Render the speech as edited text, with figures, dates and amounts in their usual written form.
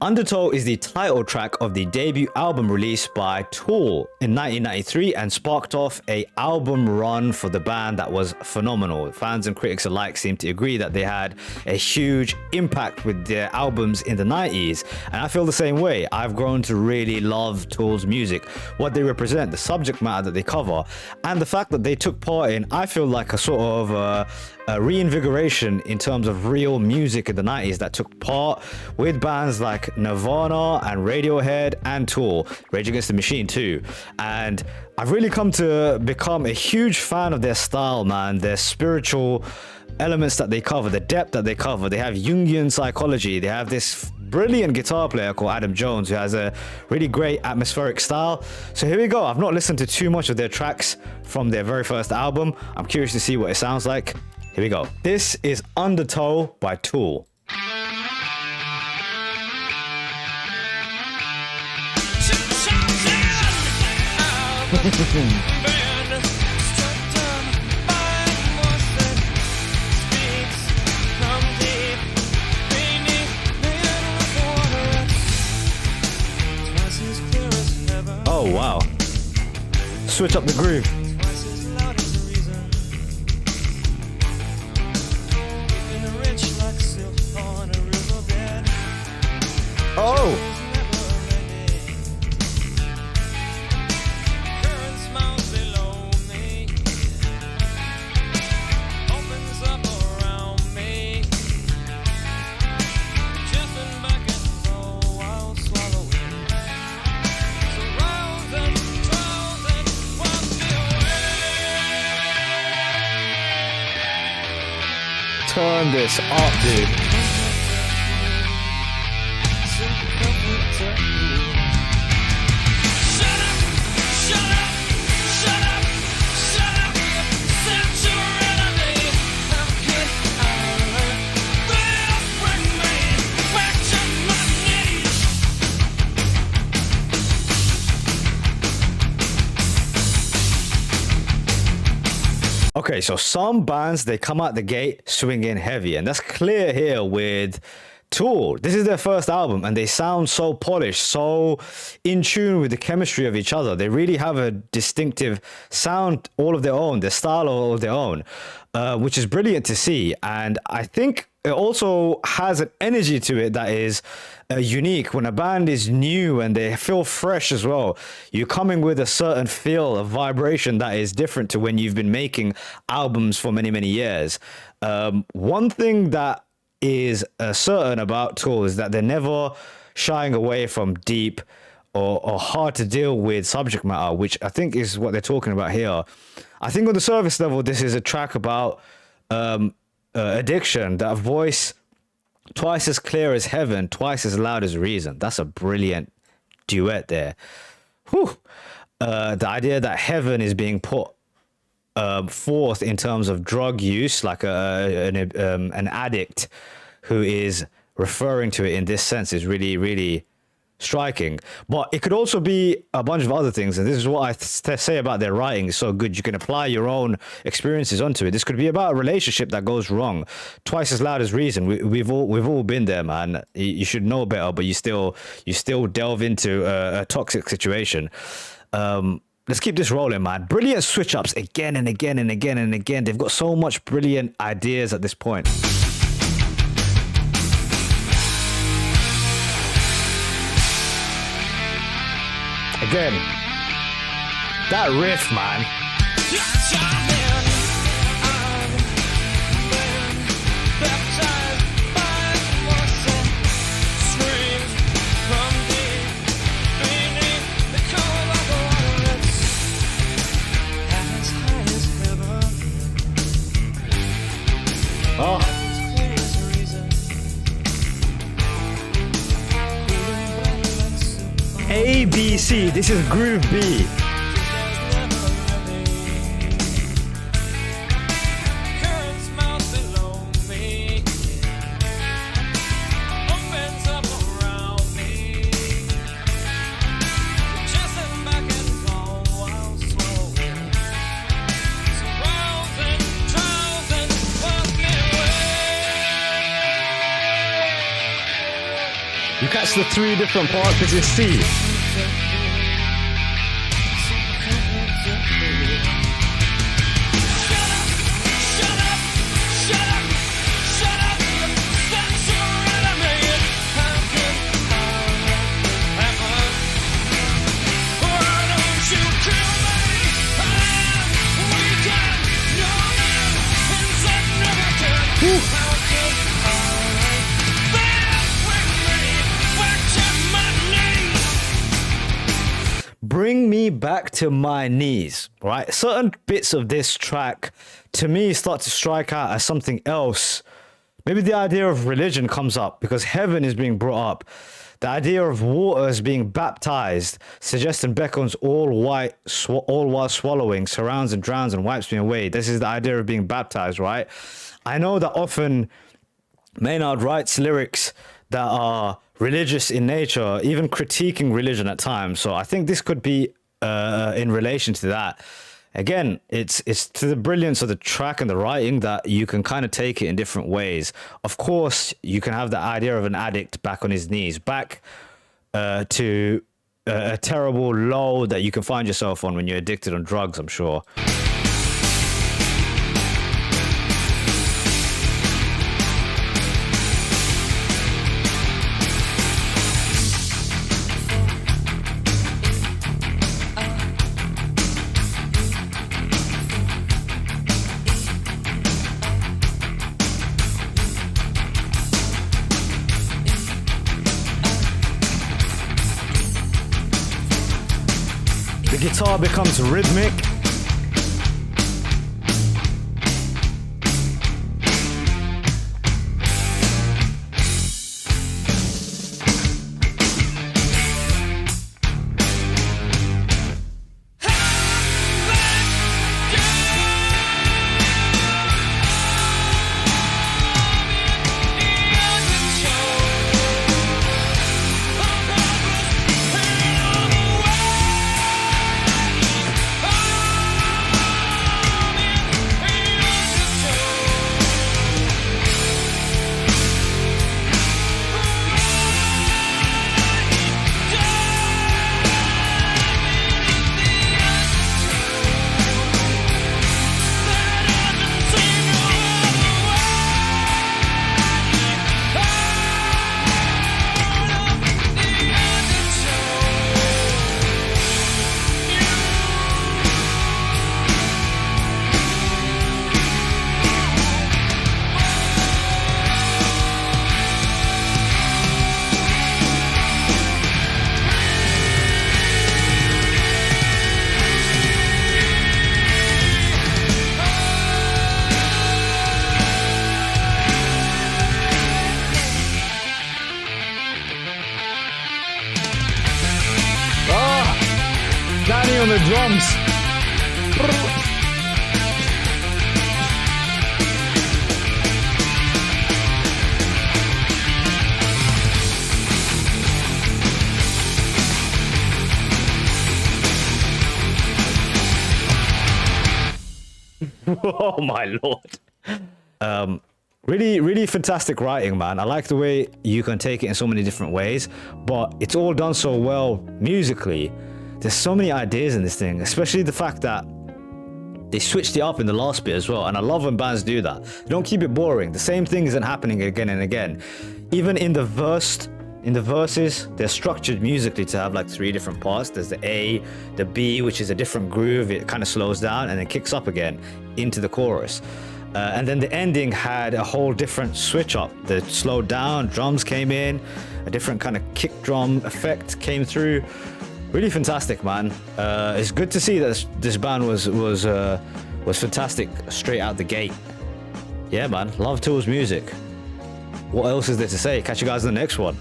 Undertow is the title track of the debut album released by Tool in 1993 and sparked off a album run for the band that was phenomenal. Fans and critics alike seem to agree that they had a huge impact with their albums in the 90s, and I feel the same way. I've grown to really love Tool's music, what they represent, the subject matter that they cover, and the fact that they took part in, I feel like, a sort of a reinvigoration in terms of real music in the 90s that took part with bands like Nirvana and Radiohead and Tool, Rage Against the Machine too. And I've really come to become a huge fan of their style, man, their spiritual elements that they cover, the depth that they cover. They have Jungian psychology. They have this brilliant guitar player called Adam Jones who has a really great atmospheric style. So here we go. I've not listened to too much of their tracks from their very first album. I'm curious to see what it sounds like. Here we go. This is Undertow by Tool. Oh wow. Switch up the groove. Oh! Turn this up, dude. Okay, so some bands, they come out the gate swinging heavy, and that's clear here with Tool. This is their first album, and they sound so polished, so in tune with the chemistry of each other. They really have a distinctive sound all of their own, their style all of their own, which is brilliant to see. And I think it also has an energy to it that is unique. When a band is new and they feel fresh as well, you're coming with a certain feel, a vibration that is different to when you've been making albums for many, many years. One thing that is certain about Tool is that they're never shying away from deep or hard to deal with subject matter, which I think is what they're talking about here. I think on the surface level, this is a track about addiction, that voice twice as clear as heaven, twice as loud as reason. That's a brilliant duet there. Whew. The idea that heaven is being put forth in terms of drug use, like an addict who is referring to it in this sense, is really, really striking. But it could also be a bunch of other things, and this is what I say about their writing is so good. You can apply your own experiences onto it. This could be about a relationship that goes wrong, twice as loud as reason. We've all been there, man. You should know better, but you still delve into a toxic situation. Let's keep this rolling, man. Brilliant switch ups again and again and again and again. They've got so much brilliant ideas at this point. Again, that riff, man. Oh. A, B, C. This is groove B. What's the three different parts? Is it C? Bring me back to my knees, right? Certain bits of this track, to me, start to strike out as something else. Maybe the idea of religion comes up because heaven is being brought up. The idea of waters being baptized, suggesting beckons all while swallowing, surrounds and drowns and wipes me away. This is the idea of being baptized, right? I know that often Maynard writes lyrics that are religious in nature, even critiquing religion at times. So I think this could be in relation to that. Again, it's to the brilliance of the track and the writing that you can kind of take it in different ways. Of course, you can have the idea of an addict back on his knees, back to a terrible low that you can find yourself on when you're addicted on drugs, I'm sure. The guitar becomes rhythmic. Danny on the drums. Oh my lord. Really fantastic writing, man. I like the way you can take it in so many different ways, but it's all done so well musically. There's so many ideas in this thing, especially the fact that they switched it up in the last bit as well. And I love when bands do that. They don't keep it boring. The same thing isn't happening again and again. Even in the verses, they're structured musically to have like 3 different parts. There's the A, the B, which is a different groove. It kind of slows down and then kicks up again into the chorus. And then the ending had a whole different switch up. The slowed down, drums came in, a different kind of kick drum effect came through. Really fantastic, man. It's good to see that this band was fantastic straight out the gate. Yeah, man. Love Tool's music. What else is there to say? Catch you guys in the next one.